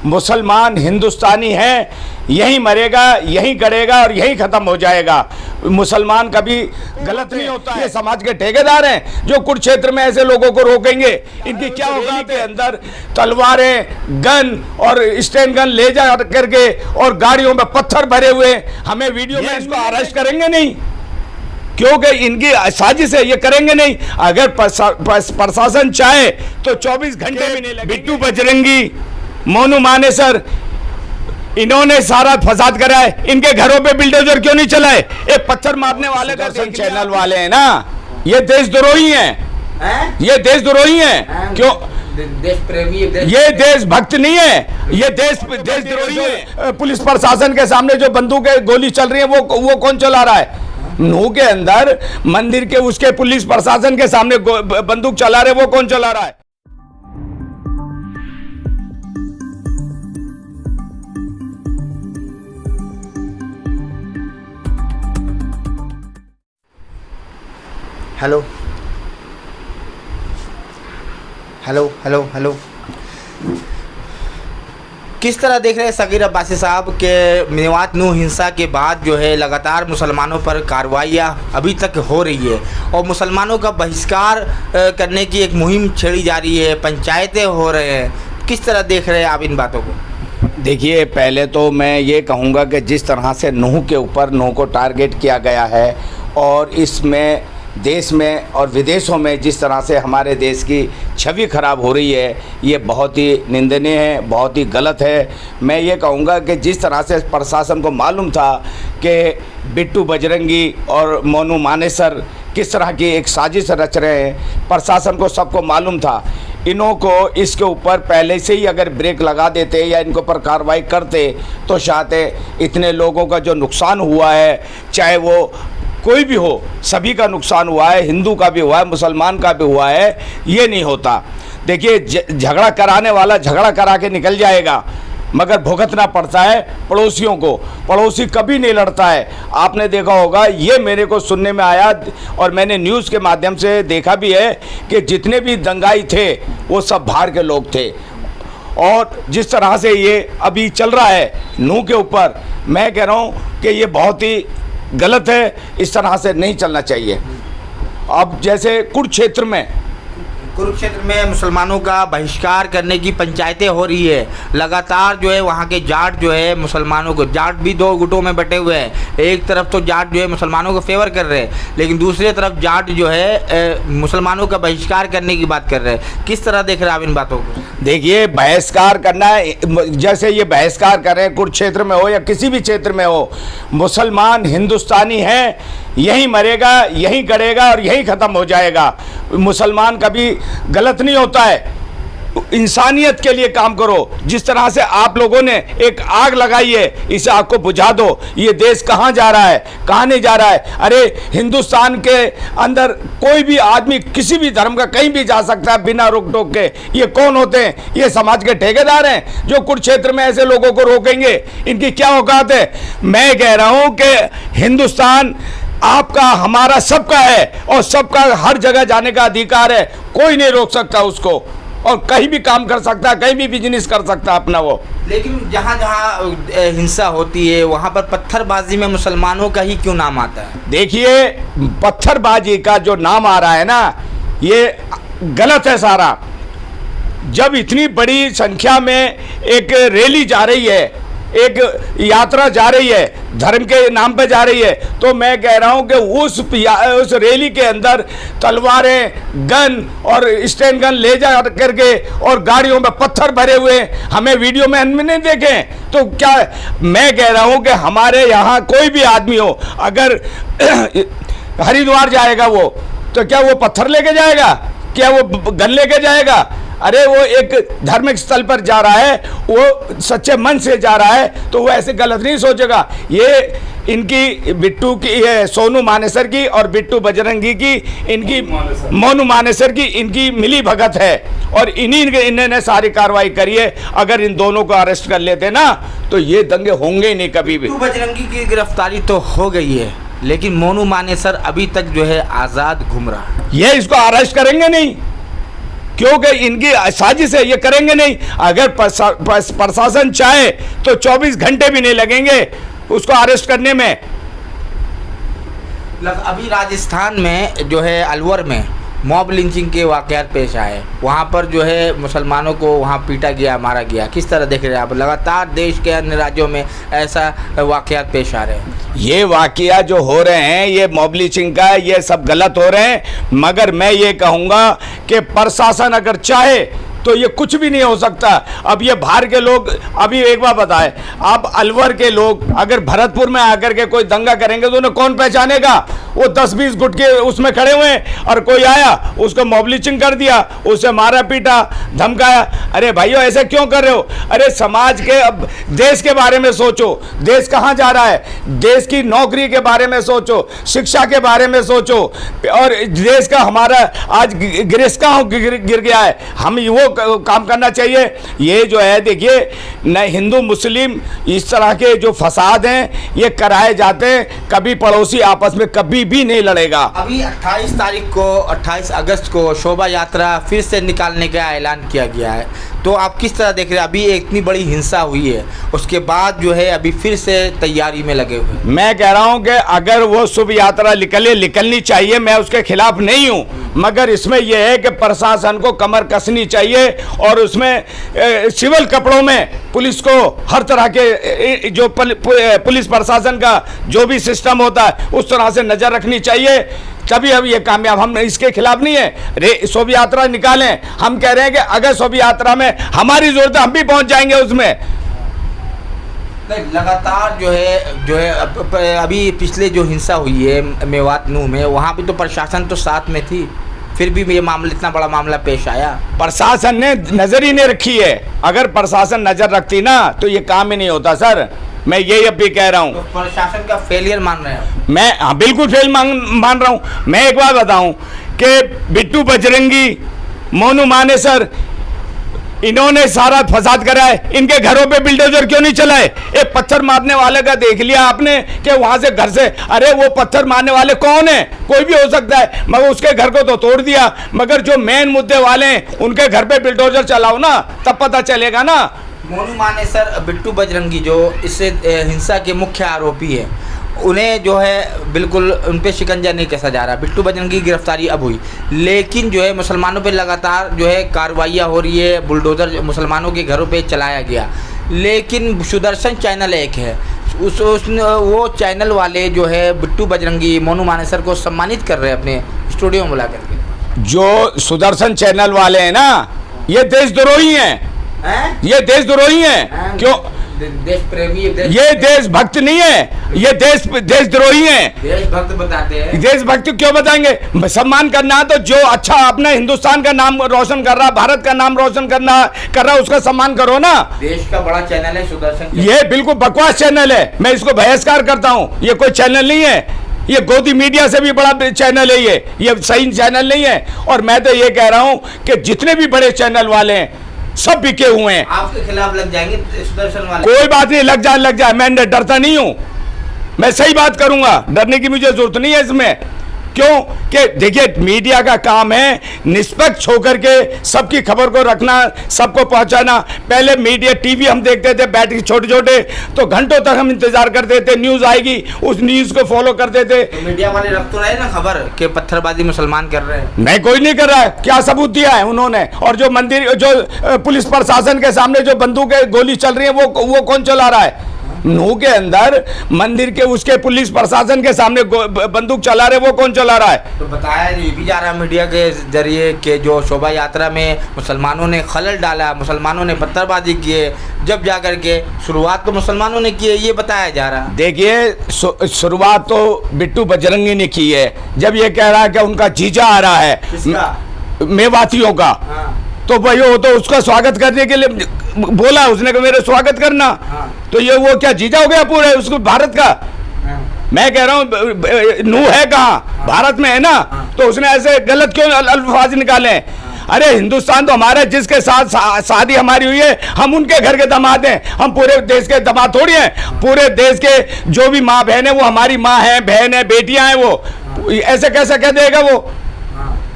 मुसलमान हिंदुस्तानी है, यहीं मरेगा, यहीं करेगा और यहीं ख़त्म हो जाएगा। मुसलमान कभी गलत नहीं होता है। ये समाज के ठेकेदार हैं जो कुरुक्षेत्र में ऐसे लोगों को रोकेंगे। इनकी क्या होगा के अंदर तलवारें, गन और स्टैंड गन ले जा करके और गाड़ियों में पत्थर भरे हुए, हमें वीडियो में इसको अरेस्ट करेंगे नहीं, क्योंकि इनकी साजिश है, ये करेंगे नहीं। अगर प्रशासन चाहे तो 24 घंटे में नहीं लगेंगे। बिट्टू बजरंगी, मोनू मानेसर, इन्होंने सारा फसाद करा है। इनके घरों पे बिल्डोजर क्यों नहीं चलाए? एक पत्थर मारने वाले का चैनल वाले हैं ना, ये देशद्रोही हैं, ये देशद्रोही हैं। क्यों? देश प्रेमी, ये देशभक्त नहीं है, ये देशद्रोही है। पुलिस प्रशासन के सामने जो बंदूकें गोली चल रही है वो कौन चला रहा है? नूह के अंदर मंदिर के उसके पुलिस प्रशासन के सामने बंदूक चला रहे, वो कौन चला रहा है? हेलो हेलो हेलो हेलो किस तरह देख रहे हैं सगीर अब्बासी साहब के मेवात नूह हिंसा के बाद जो है लगातार मुसलमानों पर कार्रवाइयाँ अभी तक हो रही है और मुसलमानों का बहिष्कार करने की एक मुहिम छेड़ी जा रही है, पंचायतें हो रहे हैं। किस तरह देख रहे हैं आप इन बातों को? देखिए, पहले तो मैं ये कहूँगा कि जिस तरह से नूह के ऊपर नूह को टारगेट किया गया है और इसमें देश में और विदेशों में जिस तरह से हमारे देश की छवि खराब हो रही है, ये बहुत ही निंदनीय है, बहुत ही गलत है। मैं ये कहूँगा कि जिस तरह से प्रशासन को मालूम था कि बिट्टू बजरंगी और मोनू मानेसर किस तरह की एक साजिश रच रहे हैं, प्रशासन को सबको मालूम था। इन्हों को इसके ऊपर पहले से ही अगर ब्रेक लगा देते या इनके ऊपर कार्रवाई करते तो शायद इतने लोगों का जो नुकसान हुआ है, चाहे वो कोई भी हो, सभी का नुकसान हुआ है, हिंदू का भी हुआ है, मुसलमान का भी हुआ है, ये नहीं होता। देखिए, झगड़ा कराने वाला झगड़ा करा के निकल जाएगा, मगर भुगतना पड़ता है पड़ोसियों को। पड़ोसी कभी नहीं लड़ता है। आपने देखा होगा, ये मेरे को सुनने में आया और मैंने न्यूज़ के माध्यम से देखा भी है कि जितने भी दंगाई थे वो सब बाहर के लोग थे। और जिस तरह से ये अभी चल रहा है नूह के ऊपर, मैं कह रहा हूँ कि ये बहुत ही गलत है, इस तरह से नहीं चलना चाहिए। अब जैसे कुरुक्षेत्र में मुसलमानों का बहिष्कार करने की पंचायतें हो रही है, लगातार जो है वहाँ के जाट जो है मुसलमानों को, जाट भी दो गुटों में बटे हुए हैं। एक तरफ तो जाट जो है मुसलमानों को फेवर कर रहे हैं, लेकिन दूसरी तरफ जाट जो है मुसलमानों का बहिष्कार करने की बात कर रहे हैं। किस तरह देख रहे हैं आप इन बातों को? देखिए, बहिष्कार करना है, जैसे ये बहिष्कार कर रहे हैं, कुरुक्षेत्र में हो या किसी भी क्षेत्र में हो, मुसलमान हिंदुस्तानी है, यहीं मरेगा, यहीं करेगा और यहीं ख़त्म हो जाएगा। मुसलमान कभी गलत नहीं होता है। इंसानियत के लिए काम करो। जिस तरह से आप लोगों ने एक आग लगाई है, इस आग को बुझा दो। ये देश कहाँ जा रहा है, कहाँ नहीं जा रहा है? अरे, हिंदुस्तान के अंदर कोई भी आदमी किसी भी धर्म का कहीं भी जा सकता है बिना रोक टोक के। ये कौन होते हैं? ये समाज के ठेकेदार हैं जो कुरुक्षेत्र में ऐसे लोगों को रोकेंगे। इनकी क्या औकात है? मैं कह रहा हूँ कि हिंदुस्तान आपका, हमारा, सबका है और सबका हर जगह जाने का अधिकार है। कोई नहीं रोक सकता उसको और कहीं भी काम कर सकता है, कहीं भी बिजनेस कर सकता है अपना वो। लेकिन जहाँ जहाँ हिंसा होती है वहाँ पर पत्थरबाजी में मुसलमानों का ही क्यों नाम आता है? देखिए, पत्थरबाजी का जो नाम आ रहा है ना, ये गलत है सारा। जब इतनी बड़ी संख्या में एक रैली जा रही है, एक यात्रा जा रही है, धर्म के नाम पे जा रही है, तो मैं कह रहा हूं कि उस रैली के अंदर तलवारें, गन और स्टैंड गन ले जा करके और गाड़ियों में पत्थर भरे हुए हमें वीडियो में नहीं देखे। तो क्या मैं कह रहा हूं कि हमारे यहाँ कोई भी आदमी हो, अगर हरिद्वार जाएगा वो, तो क्या वो पत्थर लेके जाएगा? क्या वो गन लेके जाएगा? अरे, वो एक धार्मिक स्थल पर जा रहा है, वो सच्चे मन से जा रहा है, तो वो ऐसे गलत नहीं सोचेगा। ये इनकी बिट्टू की, ये सोनू मानेसर की और बिट्टू बजरंगी की, इनकी मोनू मानेसर की, इनकी मिली भगत है और इन्होंने सारी कार्रवाई करी है। अगर इन दोनों को अरेस्ट कर लेते ना तो ये दंगे होंगे ही नहीं कभी भी। बिट्टू बजरंगी की गिरफ्तारी तो हो गई है, लेकिन मोनू मानेसर अभी तक जो है आज़ाद घूम रहा है। ये इसको अरेस्ट करेंगे नहीं, क्योंकि इनकी साजिश है, ये करेंगे नहीं। अगर प्रशासन चाहे तो 24 घंटे भी नहीं लगेंगे उसको अरेस्ट करने में। अभी राजस्थान में जो है अलवर में मॉब लिंचिंग के वाक़यात पेश आए, वहाँ पर जो है मुसलमानों को वहाँ पीटा गया, मारा गया। किस तरह देख रहे हैं आप? लगातार देश के अन्य राज्यों में ऐसा वाक़यात पेश आ रहे हैं। ये वाक़या जो हो रहे हैं ये मॉब लिंचिंग का, ये सब गलत हो रहे हैं। मगर मैं ये कहूँगा कि प्रशासन अगर चाहे तो ये कुछ भी नहीं हो सकता। अब ये बाहर के लोग, अभी एक बार बताए, आप अलवर के लोग अगर भरतपुर में आकर के कोई दंगा करेंगे तो उन्हें कौन पहचानेगा? वो 10-20 गुट के उसमें खड़े हुए हैं और कोई आया उसको मॉब लिंचिंग कर दिया, उसे मारा पीटा धमकाया। अरे भाइयों ऐसे क्यों कर रहे हो? अरे समाज के, अब देश के बारे में सोचो, देश कहाँ जा रहा है? देश की नौकरी के बारे में सोचो, शिक्षा के बारे में सोचो, और देश का हमारा आज गिरस कहाँ गिर गया है। हम वो काम करना चाहिए। ये जो है देखिए न हिंदू मुस्लिम इस तरह के जो फसाद हैं ये कराए जाते हैं, कभी पड़ोसी आपस में कभी भी नहीं लड़ेगा। अभी 28 तारीख को 28 अगस्त को शोभा यात्रा फिर से निकालने का ऐलान किया गया है, तो आप किस तरह देख रहे हैं? अभी इतनी बड़ी हिंसा हुई है, उसके बाद जो है अभी फिर से तैयारी में लगे हुए। मैं कह रहा हूं कि अगर वो शुभ यात्रा निकलनी चाहिए, मैं उसके खिलाफ नहीं हूं, मगर इसमें यह है कि प्रशासन को कमर कसनी चाहिए और उसमें सिविल कपड़ों में पुलिस को हर तरह के जो पुलिस प्रशासन का जो भी सिस्टम होता है उस तरह से नज़र रखनी चाहिए, तभी अब ये कामयाब। हम इसके खिलाफ नहीं है, शोभा यात्रा निकालें। हम कह रहे हैं कि अगर शोभा यात्रा में हमारी जरूरत है हम भी पहुंच जाएंगे उसमें। लगातार जो है अभी पिछले जो हिंसा हुई है मेवात नूह में, वहाँ भी तो प्रशासन तो साथ में थी, फिर भी ये मामला, इतना बड़ा मामला पेश आया। प्रशासन ने नजर ही नहीं रखी है। अगर प्रशासन नजर रखती ना तो ये काम ही नहीं होता सर। मैं यही अब भी कह रहा हूँ। तो प्रशासन का फेलियर मान रहे हैं? मैं हाँ बिल्कुल फेल मान रहा हूँ। मैं एक बात बताऊँ कि बिट्टू बजरंगी, मोनू मानेसर, इन्होंने सारा फसाद करा है। इनके घरों पे बिल्डोजर क्यों नहीं चलाए? एक पत्थर मारने वाले का देख लिया आपने कि वहां से घर से, अरे वो पत्थर मारने वाले कौन है? कोई भी हो सकता है, मगर उसके घर को तो तोड़ दिया। मगर जो मेन मुद्दे वाले हैं उनके घर पे बिल्डोजर चलाओ ना, तब पता चलेगा ना। मोनू मानेसर, बिट्टू बजरंगी जो इससे हिंसा के मुख्य आरोपी है, उन्हें जो है बिल्कुल उन पर शिकंजा नहीं कसा जा रहा। बिट्टू बजरंगी की गिरफ्तारी अब हुई, लेकिन जो है मुसलमानों पे लगातार जो है कार्रवाइयाँ हो रही है, बुलडोज़र मुसलमानों के घरों पे चलाया गया। लेकिन सुदर्शन चैनल एक है, वो चैनल वाले जो है बिट्टू बजरंगी, मोनू मानेसर को सम्मानित कर रहे हैं अपने स्टूडियो में बुला करके। जो सुदर्शन चैनल वाले हैं ना, ये देशद्रोही हैं। ये देशद्रोही हैं। क्यों? देश प्रेमी, ये देशभक्त नहीं है, ये देशद्रोही हैं। देशभक्त बताते हैं। देशभक्त क्यों बताएंगे? सम्मान करना है तो जो अच्छा अपने हिंदुस्तान का नाम रोशन कर रहा, भारत का नाम रोशन कर रहा, उसका सम्मान करो ना। देश का बड़ा चैनल है सुदर्शन। ये बिल्कुल बकवास चैनल है, मैं इसको बहिष्कार करता हूँ। ये कोई चैनल नहीं है, ये गोदी मीडिया से भी बड़ा चैनल है। ये सही चैनल नहीं है। और मैं तो ये कह रहा हूँ कि जितने भी बड़े चैनल वाले हैं सब बिके हुए हैं। आपके खिलाफ लग जाएंगे सुदर्शन वाले? कोई बात नहीं, लग जाए, मैं डरता नहीं हूं। मैं सही बात करूंगा, डरने की मुझे जरूरत नहीं है इसमें। क्यों कि देखिए मीडिया का काम है निष्पक्ष होकर के सबकी खबर को रखना, सबको पहुंचाना। पहले मीडिया टीवी हम देखते थे बैठ के छोटे छोटे, तो घंटों तक हम इंतजार करते थे, न्यूज़ आएगी, उस न्यूज़ को फॉलो करते थे। तो मीडिया वाले रख तो रहे ना खबर कि पत्थरबाजी मुसलमान कर रहे हैं? नहीं, कोई नहीं कर रहा है। क्या सबूत दिया है उन्होंने? और जो मंदिर, जो पुलिस प्रशासन के सामने जो बंदूकें गोली चल रही है वो कौन चला रहा है? नूह के अंदर मंदिर के उसके पुलिस प्रशासन के सामने बंदूक चला रहे, वो कौन चला रहा है? तो बताया ये भी जा रहा है मीडिया के जरिए कि जो शोभा यात्रा में मुसलमानों ने खलल डाला, मुसलमानों ने पत्थरबाजी किए, जब जाकर के शुरुआत तो मुसलमानों ने की है, ये बताया जा रहा है। देखिए शुरुआत तो बिट्टू बजरंगी ने की है, जब ये कह रहा है कि उनका जीजा आ रहा है। किसका? मेवातियों का। हाँ। तो भाई वो तो उसका स्वागत करने के लिए बोला उसने कि मेरे स्वागत करना। हाँ। तो ये वो क्या जीजा हो गया पूरे उसको भारत का? हाँ। मैं कह रहा हूँ नूह है कहाँ? हाँ। भारत में है ना। हाँ। तो उसने ऐसे गलत क्यों अल्फाज निकाले? अरे हिंदुस्तान तो हमारा, जिसके साथ शादी हमारी हुई है हम उनके घर के दामाद हैं, हम पूरे देश के दामाद थोड़ी हैं। पूरे देश के जो भी माँ बहन है वो हमारी माँ है, बहन है, बेटियां हैं। वो ऐसे कैसे कह देगा वो?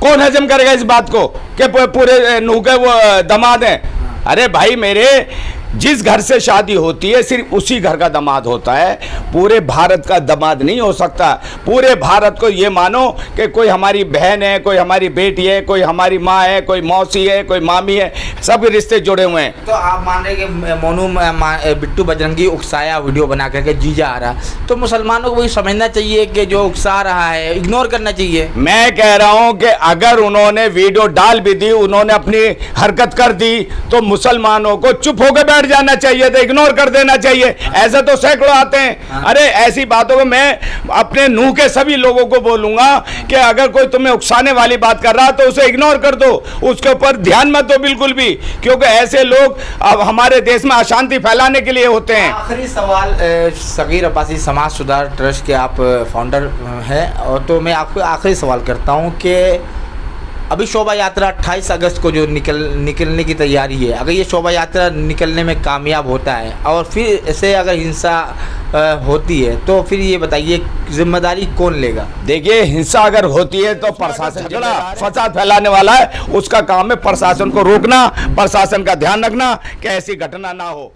कौन हजम करेगा इस बात को कि पूरे नूह के वो दामाद हैं? अरे भाई मेरे, जिस घर से शादी होती है सिर्फ उसी घर का दामाद होता है, पूरे भारत का दामाद नहीं हो सकता। पूरे भारत को ये मानो कि कोई हमारी बहन है, कोई हमारी बेटी है, कोई हमारी माँ है, कोई मौसी है, कोई मामी है, सब रिश्ते जुड़े हुए हैं। तो आप मान रहे कि मोनू बिट्टू बजरंगी उकसाया वीडियो बना करके जीजा आ रहा, तो मुसलमानों को वही समझना चाहिए कि जो उकसा रहा है इग्नोर करना चाहिए। मैं कह रहा हूं कि अगर उन्होंने वीडियो डाल भी दी, उन्होंने अपनी हरकत कर दी, तो मुसलमानों को चुप होकर बैठ जाना चाहिए था, इग्नोर कर देना चाहिए। ऐसे तो सैकड़ों आते हैं। अरे ऐसी बातों को मैं अपने नूह के सभी लोगों को बोलूंगा कि अगर कोई तुम्हें उकसाने वाली बात कर रहा तो उसे इग्नोर कर दो, उसके ऊपर ध्यान मत दो बिल्कुल भी, क्योंकि ऐसे लोग अब हमारे देश में अशांति फैलाने के लिए होते हैं। आखिरी सवाल, सगीर अब्बासी समाज सुधार ट्रस्ट के आप फाउंडर हैं, और तो मैं आपको आखिरी सवाल करता हूं कि अभी शोभा यात्रा 28 अगस्त को जो निकलने की तैयारी है, अगर ये शोभा यात्रा निकलने में कामयाब होता है और फिर ऐसे अगर हिंसा होती है, तो फिर ये बताइए जिम्मेदारी कौन लेगा? देखिए, हिंसा अगर होती है तो प्रशासन, झगड़ा फसाद फैलाने वाला है, उसका काम है प्रशासन को रोकना, प्रशासन का ध्यान रखना कि ऐसी घटना ना हो।